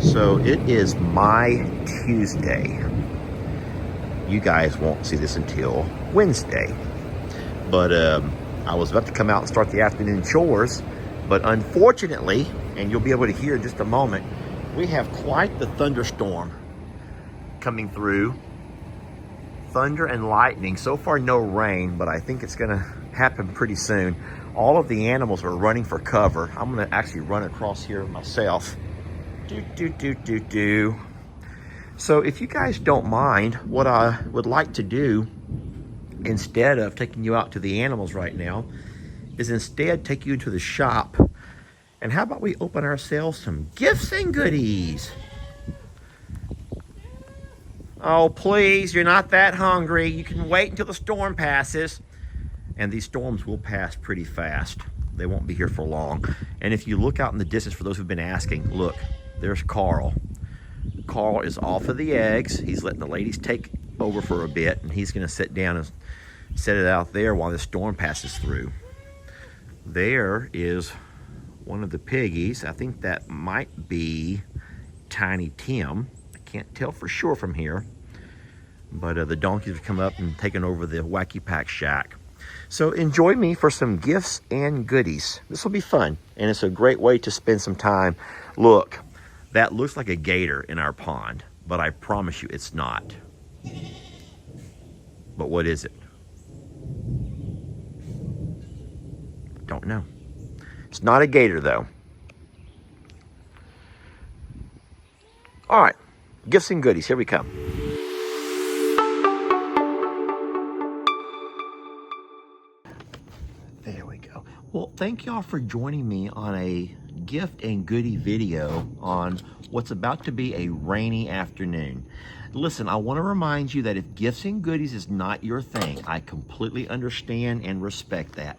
So it is my Tuesday. You guys won't see this until Wednesday. But I was about to come out and start the afternoon chores. But unfortunately, and you'll be able to hear in just a moment, we have quite the thunderstorm coming through. Thunder and lightning. So far, no rain, but I think it's going to happen pretty soon. All of the animals are running for cover. I'm going to actually run across here myself. So if you guys don't mind, what I would like to do, instead of taking you out to the animals right now, is instead take you into the shop. And how about we open ourselves some gifts and goodies? Oh, please, you're not that hungry. You can wait until the storm passes. And these storms will pass pretty fast. They won't be here for long. And if you look out in the distance, for those who've been asking, look, there's Carl. Carl is off of the eggs. He's letting the ladies take over for a bit, and he's gonna sit down and set it out there while the storm passes through. There is one of the piggies. I think that might be Tiny Tim. I can't tell for sure from here. But the donkeys have come up and taken over the Wacky Pack shack. So enjoy me for some gifts and goodies. This will be fun, and it's a great way to spend some time. Look, that looks like a gator in our pond, but I promise you it's not. But what is it? Don't know. It's not a gator, though. All right, gifts and goodies, here we come. There we go. Well, thank y'all for joining me on a gift and goodie video on what's about to be a rainy afternoon. Listen, I want to remind you that if gifts and goodies is not your thing, I completely understand and respect that.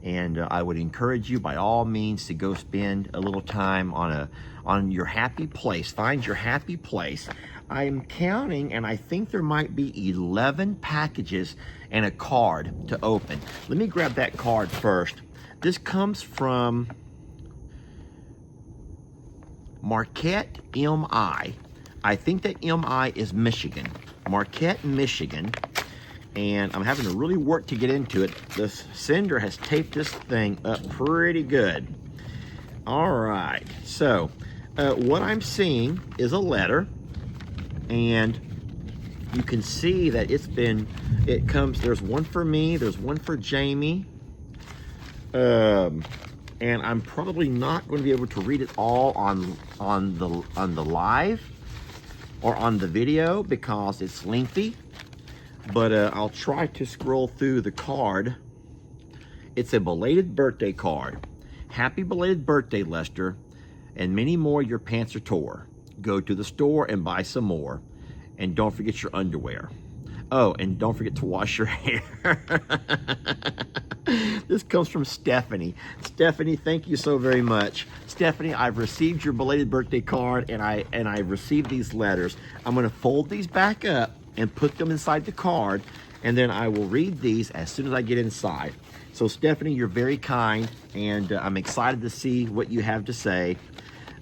And I would encourage you by all means to go spend a little time on your happy place. Find your happy place. I'm counting, and I think there might be 11 packages and a card to open. Let me grab that card first. This comes from Marquette, MI. I think that MI is Michigan. Marquette, Michigan. And I'm having to really work to get into it. This sender has taped this thing up pretty good. All right. So what I'm seeing is a letter. And you can see that there's one for me, there's one for Jamie. And I'm probably not going to be able to read it all on the live or on the video because it's lengthy. But I'll try to scroll through the card. It's a belated birthday card. Happy belated birthday, Lester, and many more your pants are tore. Go to the store and buy some more. And don't forget your underwear. Oh, and don't forget to wash your hair. This comes from Stephanie. Stephanie, thank you so very much. Stephanie, I've received your belated birthday card, and I've received these letters. I'm gonna fold these back up and put them inside the card, and then I will read these as soon as I get inside. So Stephanie, you're very kind, and I'm excited to see what you have to say.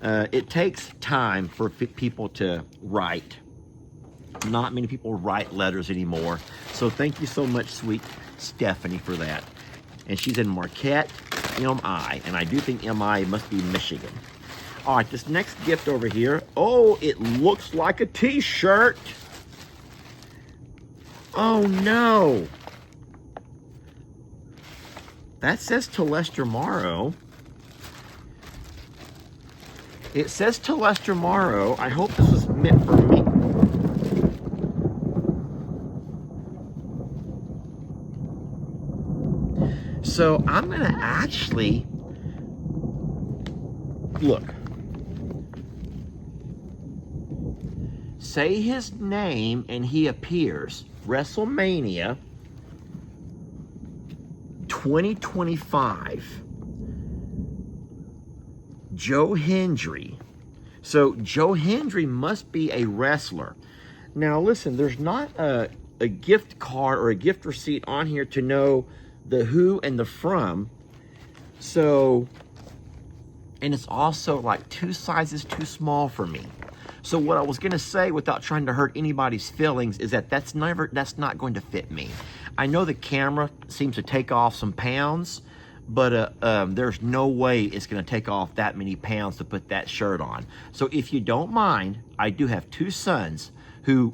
It takes time for people to write. Not many people write letters anymore. So thank you so much, sweet Stephanie, for that. And she's in Marquette, MI, and I do think MI must be Michigan. All right, this next gift over here. Oh, it looks like a t-shirt. Oh no. That says to Lester Morrow. It says to Lester Morrow. I hope this is meant for me. So I'm gonna actually look. Say his name and he appears. WrestleMania 2025. Joe Hendry. So Joe Hendry must be a wrestler. Now listen, there's not a gift card or a gift receipt on here to know the who and the from. So, and it's also like 2 sizes too small for me. So what I was gonna say, without trying to hurt anybody's feelings, is that that's not going to fit me. I know the camera seems to take off some pounds, but there's no way it's gonna take off that many pounds to put that shirt on. So if you don't mind, I do have two sons who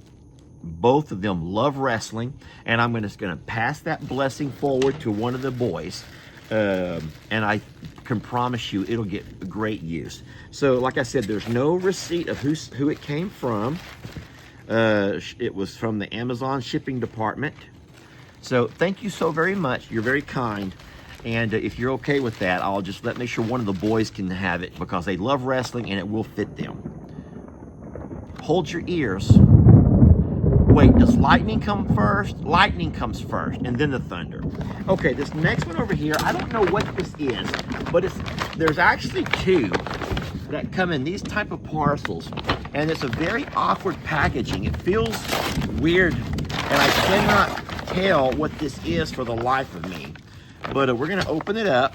both of them love wrestling, and I'm just gonna pass that blessing forward to one of the boys, and I can promise you it'll get great use. So like I said, there's no receipt of who it came from. It was from the Amazon shipping department. So thank you so very much. You're very kind. And if you're okay with that, I'll just make sure one of the boys can have it, because they love wrestling and it will fit them. Hold your ears. Wait, does lightning come first? Lightning comes first, and then the thunder. Okay, this next one over here, I don't know what this is, but there's actually two that come in these type of parcels, and it's a very awkward packaging. It feels weird, and I cannot tell what this is for the life of me. But we're gonna open it up.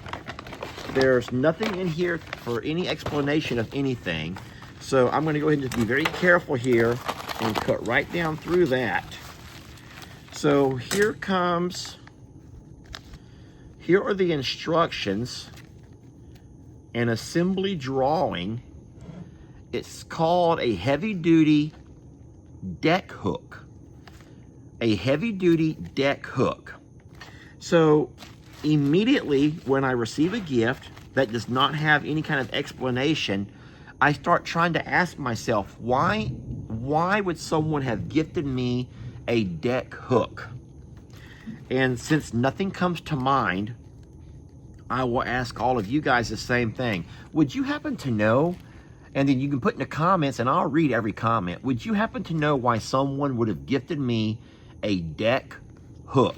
There's nothing in here for any explanation of anything. So I'm gonna go ahead and just be very careful here and cut right down through that. So here are the instructions, an assembly drawing. It's called a heavy-duty deck hook. A heavy-duty deck hook. So immediately when I receive a gift that does not have any kind of explanation, I start trying to ask myself, why would someone have gifted me a deck hook? And since nothing comes to mind, I will ask all of you guys the same thing. Would you happen to know? And then you can put in the comments, and I'll read every comment. Would you happen to know why someone would have gifted me a deck hook?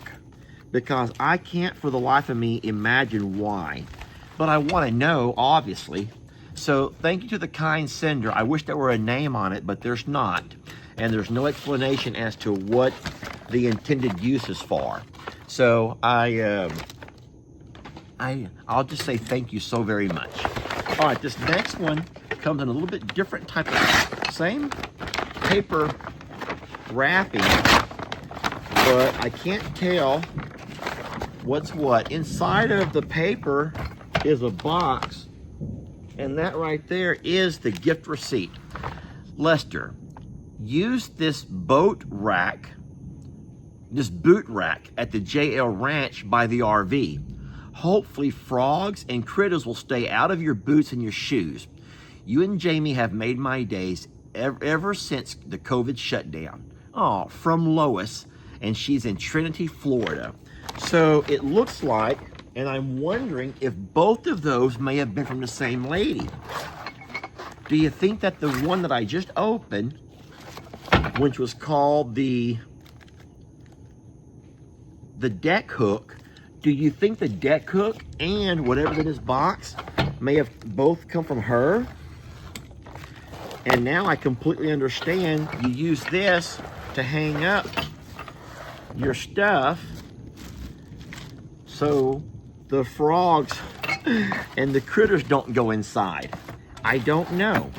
Because I can't for the life of me imagine why. But I want to know, obviously. So thank you to the kind sender. I wish there were a name on it, but there's not. And there's no explanation as to what the intended use is for. So I'll just say thank you so very much. All right, this next one comes in a little bit different type of, same paper wrapping, but I can't tell what's what. Inside of the paper is a box, and that right there is the gift receipt. Lester, use this boot rack at the JL Ranch by the RV. Hopefully frogs and critters will stay out of your boots and your shoes. You and Jamie have made my days ever since the COVID shutdown. Oh, from Lois, and she's in Trinity, Florida. So it looks like, and I'm wondering if both of those may have been from the same lady. Do you think that the one that I just opened, which was called the deck hook, do you think the deck hook and whatever's in this box may have both come from her? And now I completely understand. You use this to hang up your stuff so the frogs and the critters don't go inside. I don't know.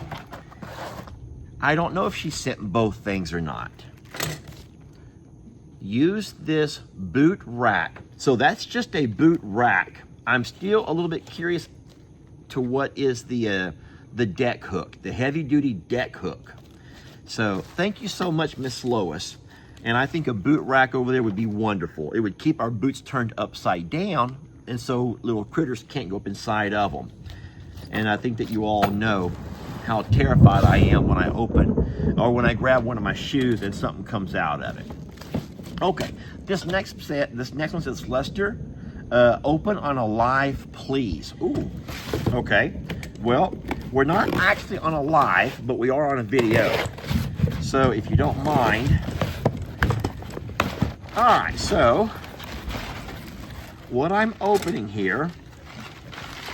I don't know if she sent both things or not. Use this boot rack. So that's just a boot rack. I'm still a little bit curious to what is the deck hook, the heavy duty deck hook. So thank you so much, Miss Lois. And I think a boot rack over there would be wonderful. It would keep our boots turned upside down, and so little critters can't go up inside of them. And I think that you all know how terrified I am when I open, or when I grab one of my shoes and something comes out of it. Okay, this next one says, Lester, open on a live, please. Ooh, okay. Well, we're not actually on a live, but we are on a video. So if you don't mind. All right, so what I'm opening here,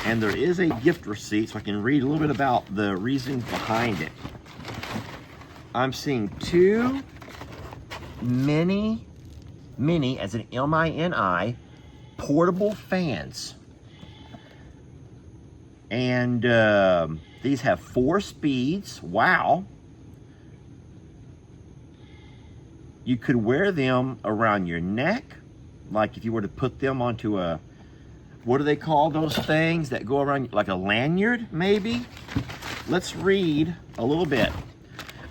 and there is a gift receipt, so I can read a little bit about the reasoning behind it. I'm seeing two mini, as in M-I-N-I, portable fans. And these have 4 speeds. Wow. You could wear them around your neck, like if you were to put them onto a, what do they call those things that go around, like a lanyard, maybe? Let's read a little bit.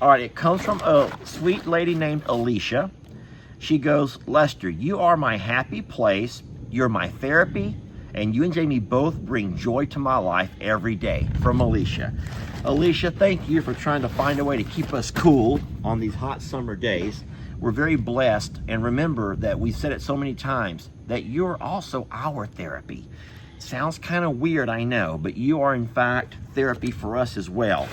All right, it comes from a sweet lady named Alicia. She goes, Lester, you are my happy place. You're my therapy, and you and Jamie both bring joy to my life every day. From Alicia. Alicia, thank you for trying to find a way to keep us cool on these hot summer days. We're very blessed, and remember that we've said it so many times, that you're also our therapy. Sounds kind of weird, I know, but you are in fact therapy for us as well.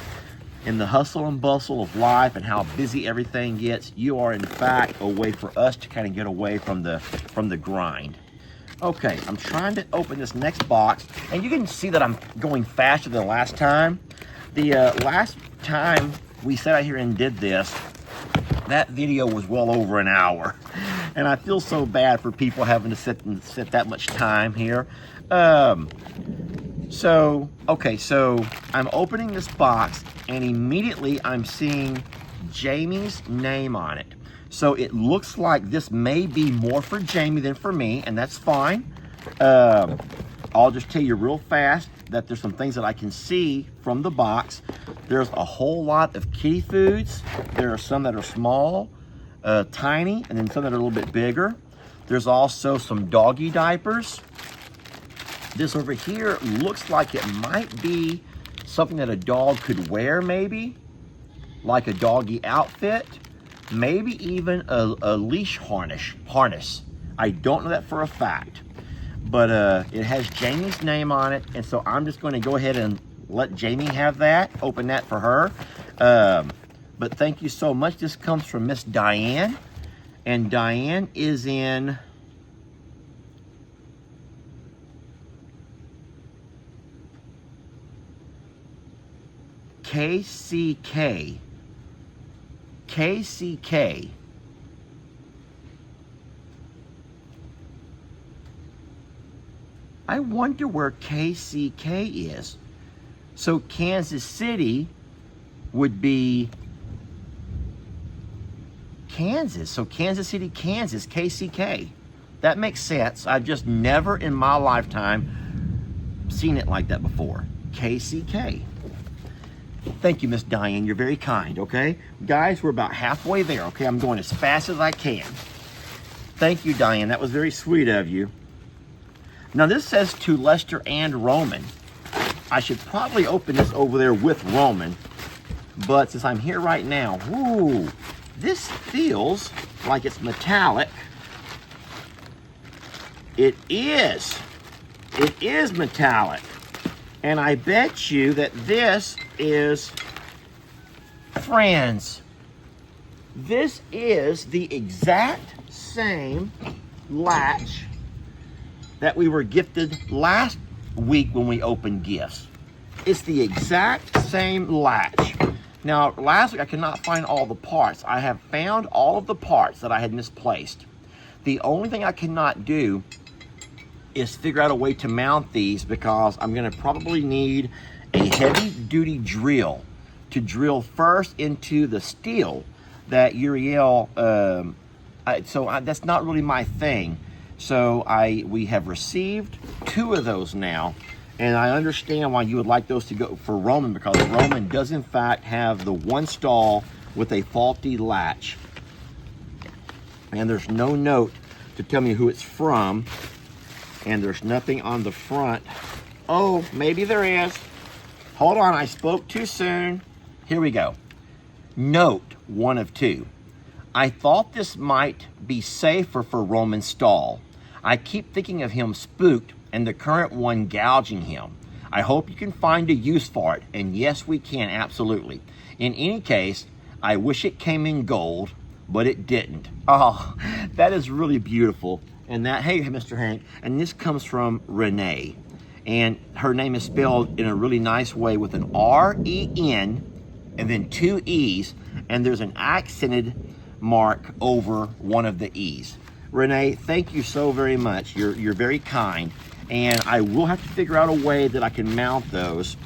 In the hustle and bustle of life and how busy everything gets, you are in fact a way for us to kind of get away from the grind. Okay, I'm trying to open this next box, and you can see that I'm going faster than last time. The last time we sat out here and did this, that video was well over an hour, and I feel so bad for people having to sit that much time here. So I'm opening this box, and immediately I'm seeing Jamie's name on it. So it looks like this may be more for Jamie than for me, and that's fine. I'll just tell you real fast that there's some things that I can see from the box. There's a whole lot of kitty foods. There are some that are small, tiny, and then some that are a little bit bigger. There's also some doggy diapers. This over here looks like it might be something that a dog could wear, maybe, like a doggy outfit, maybe even a leash harness. I don't know that for a fact, but it has Jamie's name on it, and so I'm just going to go ahead and let Jamie have that, open that for her. But thank you so much. This comes from Miss Diane, and Diane is in KCK. KCK. I wonder where KCK is. So Kansas City would be Kansas. So Kansas City, Kansas, KCK. That makes sense. I've just never in my lifetime seen it like that before. KCK. Thank you, Miss Diane. You're very kind, okay? Guys, we're about halfway there, okay? I'm going as fast as I can. Thank you, Diane. That was very sweet of you. Now, this says to Lester and Roman. I should probably open this over there with Roman, but since I'm here right now, whoo, this feels like it's metallic. It is. It is metallic. And I bet you that this is, friends, this is the exact same latch that we were gifted last week when we opened gifts. It's the exact same latch. Now, last week I could not find all the parts. I have found all of the parts that I had misplaced. The only thing I cannot do is figure out a way to mount these, because I'm going to probably need a heavy-duty drill to drill first into the steel that Uriel, that's not really my thing. So we have received 2 of those now, and I understand why you would like those to go for Roman, because Roman does in fact have the one stall with a faulty latch, and there's no note to tell me who it's from. And there's nothing on the front. Oh, maybe there is. Hold on, I spoke too soon. Here we go. Note 1 of 2. I thought this might be safer for Roman's stall. I keep thinking of him spooked and the current one gouging him. I hope you can find a use for it. And yes, we can, absolutely. In any case, I wish it came in gold, but it didn't. Oh, that is really beautiful. And that, hey, Mr. Hank, and this comes from Renee. And her name is spelled in a really nice way with an R-E-N and then 2 E's, and there's an accented mark over one of the E's. Renee, thank you so very much. You're very kind. And I will have to figure out a way that I can mount those.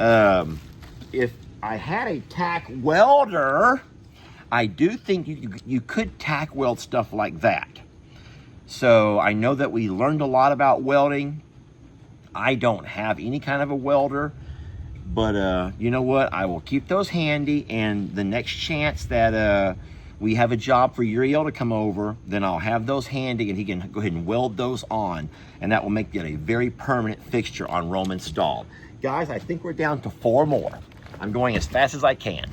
If I had a tack welder, I do think you could tack weld stuff like that. So I know that we learned a lot about welding. I don't have any kind of a welder, but you know what? I will keep those handy, and the next chance that we have a job for Uriel to come over, then I'll have those handy and he can go ahead and weld those on, and that will make it a very permanent fixture on Rome installed. Guys, I think we're down to 4 more. I'm going as fast as I can.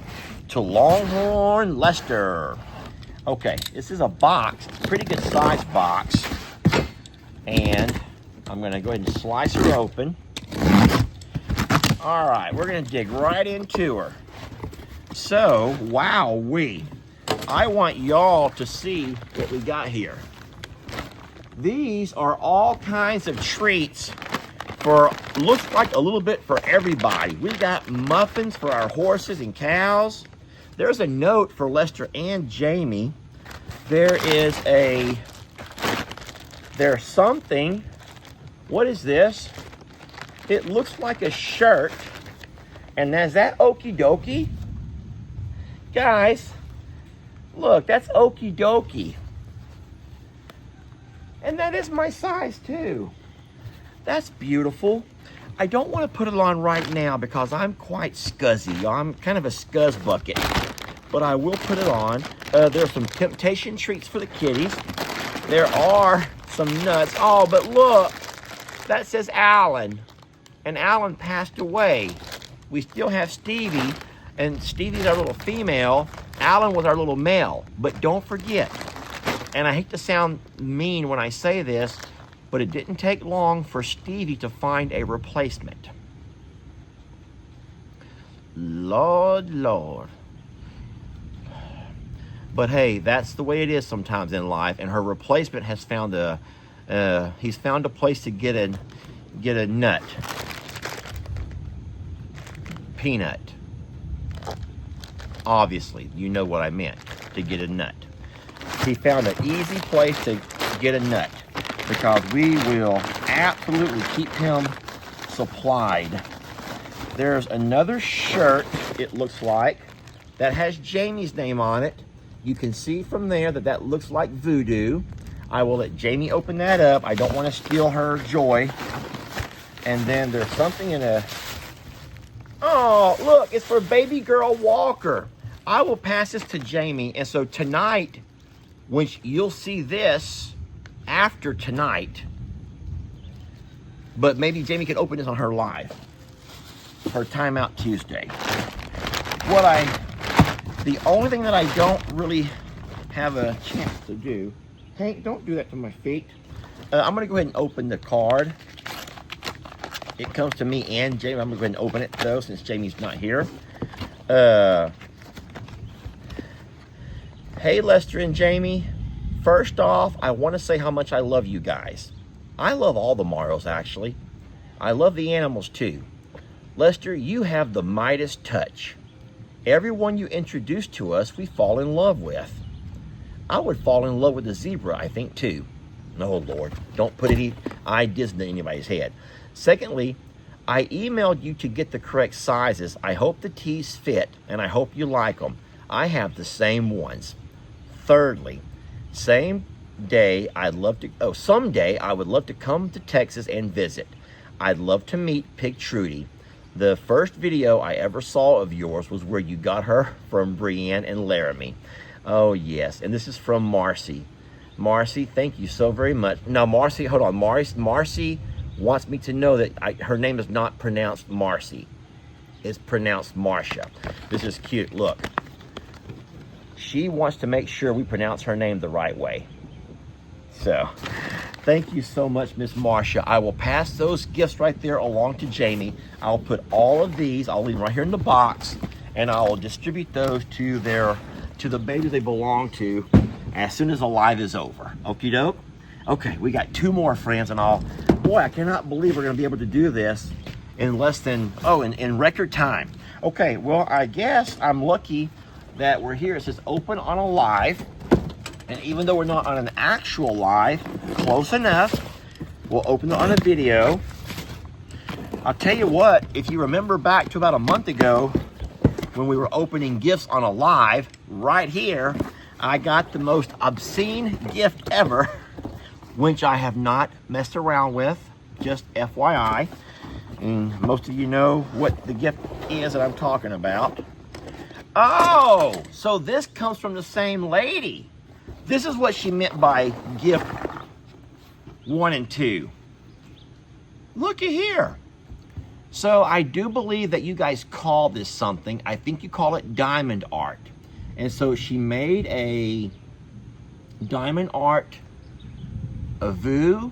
To Longhorn Lester. Okay, this is a box, pretty good sized box. And I'm gonna go ahead and slice her open. All right, we're gonna dig right into her. So, wowee. I want y'all to see what we got here. These are all kinds of treats for, looks like a little bit for everybody. We got muffins for our horses and cows. There's a note for Lester and Jamie. There's something. What is this? It looks like a shirt. And is that Okie Dokie? Guys, look, that's Okie Dokie. And that is my size too. That's beautiful. I don't want to put it on right now because I'm quite scuzzy. I'm kind of a scuzz bucket. But I will put it on. There's some temptation treats for the kitties. There are some nuts. Oh, but look, that says Alan. And Alan passed away. We still have Stevie, and Stevie's our little female. Alan was our little male. But don't forget, and I hate to sound mean when I say this, but it didn't take long for Stevie to find a replacement. Lord, Lord. But hey, that's the way it is sometimes in life, and her replacement has found he's found a place to get a nut. Peanut. Obviously, you know what I meant, to get a nut. He found an easy place to get a nut because we will absolutely keep him supplied. There's another shirt, it looks like, that has Jamie's name on it. You can see from there that that looks like voodoo. I will let Jamie open that up. I don't want to steal her joy. And then there's something in a... Oh, look, it's for baby girl Walker. I will pass this to Jamie. And so tonight, which you'll see this after tonight, but maybe Jamie can open this on her live. Her Timeout Tuesday. The only thing that I don't really have a chance to do, Hank, don't do that to my feet. I'm gonna go ahead and open the card. It comes to me and Jamie. I'm gonna go ahead and open it though, since Jamie's not here. Hey, Lester and Jamie. First off, I want to say how much I love you guys. I love all the Maros, actually. I love the animals too. Lester, you have the Midas touch. Everyone you introduce to us, we fall in love with. I would fall in love with the zebra, I think, too. No, Lord, don't put any ideas in anybody's head. Secondly, I emailed you to get the correct sizes. I hope the tees fit, and I hope you like them. I have the same ones. Thirdly, someday I would love to come to Texas and visit. I'd love to meet Pig Trudy. The first video I ever saw of yours was where you got her from Brienne and Laramie. Oh, yes. And this is from Marcy. Marcy, thank you so very much. Now, Marcy, hold on. Marcy wants me to know that her name is not pronounced Marcy. It's pronounced Marcia. This is cute. Look. She wants to make sure we pronounce her name the right way. So, thank you so much, Miss Marcia. I will pass those gifts right there along to Jamie. I'll put all of these, I'll leave them right here in the box, and I'll distribute those to the babies they belong to as soon as the live is over. Okie doke? Okay, we got 2 more, friends, and boy, I cannot believe we're gonna be able to do this in less than, in record time. Okay, well, I guess I'm lucky that we're here. It says open on a live. And even though we're not on an actual live, close enough, we'll open it on a video. I'll tell you what, if you remember back to about a month ago, when we were opening gifts on a live right here, I got the most obscene gift ever, which I have not messed around with, just FYI. And most of you know what the gift is that I'm talking about. Oh, so this comes from the same lady. This is what she meant by gift 1 and 2. Looky here. So I do believe that you guys call this something. I think you call it diamond art. And so she made a diamond art of Vu,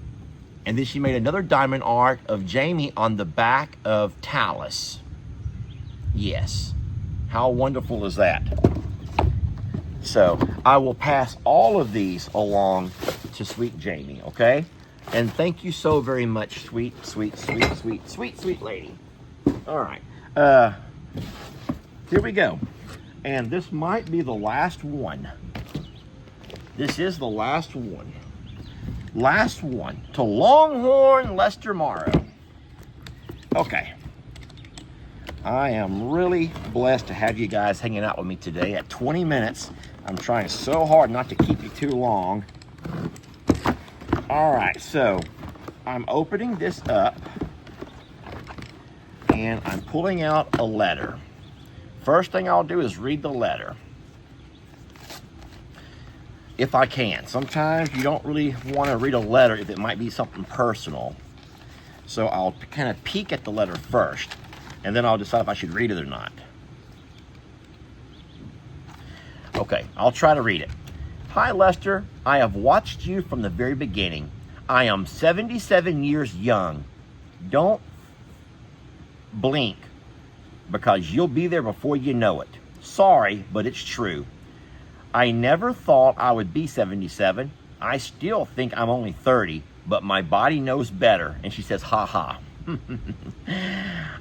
and then she made another diamond art of Jamie on the back of Talus. Yes. How wonderful is that? So I will pass all of these along to sweet Jamie, okay? And thank you so very much, sweet lady. All right, here we go. And this might be the last one. This is the last one. Last one to Longhorn Lester Morrow. Okay. I am really blessed to have you guys hanging out with me today at 20 minutes. I'm trying so hard not to keep you too long. All right, so I'm opening this up and I'm pulling out a letter. First thing I'll do is read the letter. If I can. Sometimes you don't really want to read a letter if it might be something personal. So I'll kind of peek at the letter first, and then I'll decide if I should read it or not. Okay, I'll try to read it. Hi, Lester. I have watched you from the very beginning. I am 77 years young. Don't blink, because you'll be there before you know it. Sorry, but it's true. I never thought I would be 77. I still think I'm only 30, but my body knows better. And she says, ha ha.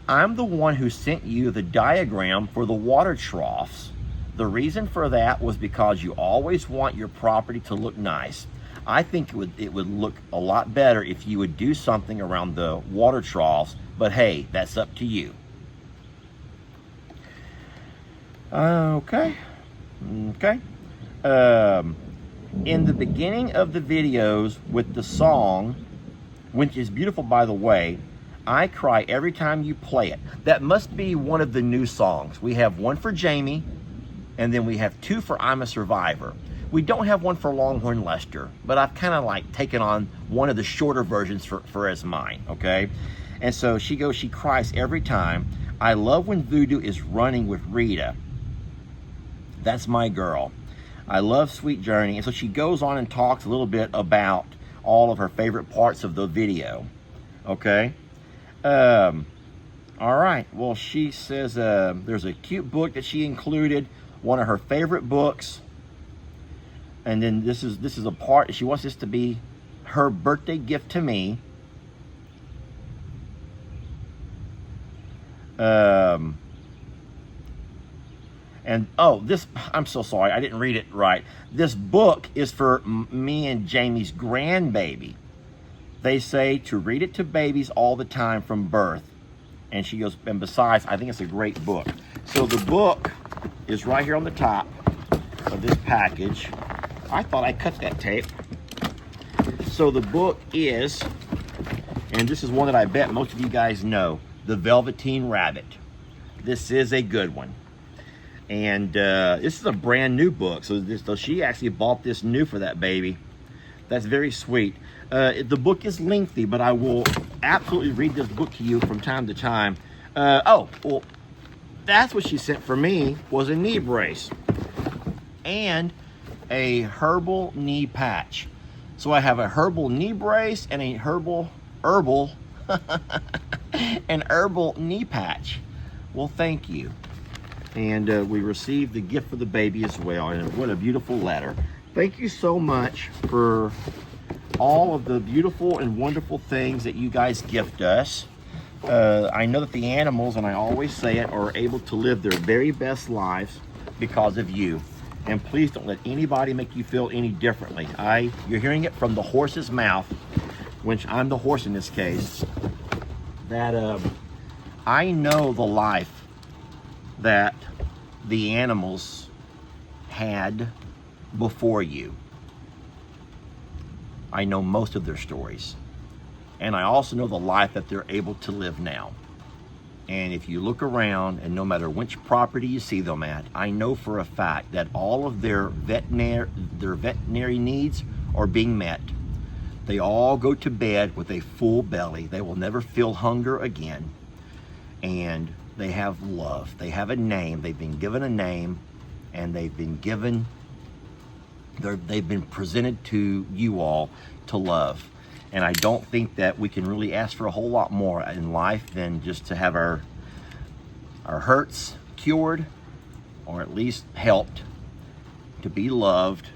I'm the one who sent you the diagram for the water troughs. The reason for that was because you always want your property to look nice. I think it would look a lot better if you would do something around the water troughs, but hey, that's up to you. Okay. In the beginning of the videos with the song, which is beautiful by the way, I cry every time you play it. That must be one of the new songs. We have one for Jamie, and then we have 2 for I'm a Survivor. We don't have one for Longhorn Lester, but I've kind of like taken on one of the shorter versions for as mine, okay? And so she goes, she cries every time. I love when Voodoo is running with Rita. That's my girl. I love Sweet Journey. And so she goes on and talks a little bit about all of her favorite parts of the video, okay? All right, well, she says there's a cute book that she included, one of her favorite books. And then this is a part, she wants this to be her birthday gift to me. And oh, this, I'm so sorry, I didn't read it right. This book is for me and Jamie's grandbaby. They say to read it to babies all the time from birth. And she goes, and besides, I think it's a great book. So the book is right here on the top of this package. I thought I cut that tape. So the book is, and this is one that I bet most of you guys know, The Velveteen Rabbit. This is a good one. And this is a brand new book. So she actually bought this new for that baby. That's very sweet. The book is lengthy, but I will absolutely read this book to you from time to time. Oh, well, that's what she sent for me, was a knee brace and a herbal knee patch. So I have a herbal knee brace and a herbal knee patch. Well, thank you. And we received the gift for the baby as well. And what a beautiful letter. Thank you so much for all of the beautiful and wonderful things that you guys gift us. I know that the animals, and I always say it, are able to live their very best lives because of you. And please don't let anybody make you feel any differently. You're hearing it from the horse's mouth, which I'm the horse in this case, that I know the life that the animals had before you. I know most of their stories. And I also know the life that they're able to live now. And if you look around, and no matter which property you see them at, I know for a fact that all of their veterinary needs are being met. They all go to bed with a full belly. They will never feel hunger again. And they have love. They have a name. They've been given a name, and they've been presented to you all to love. And I don't think that we can really ask for a whole lot more in life than just to have our hurts cured, or at least helped, to be loved,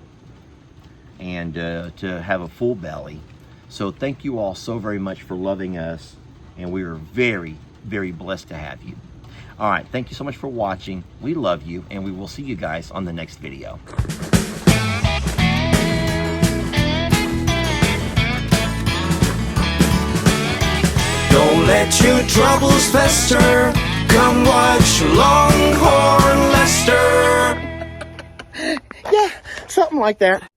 and to have a full belly. So thank you all so very much for loving us, and we are very, very blessed to have you. All right, thank you so much for watching. We love you, and we will see you guys on the next video. Don't let your troubles fester. Come watch Longhorn Lester. Yeah, something like that.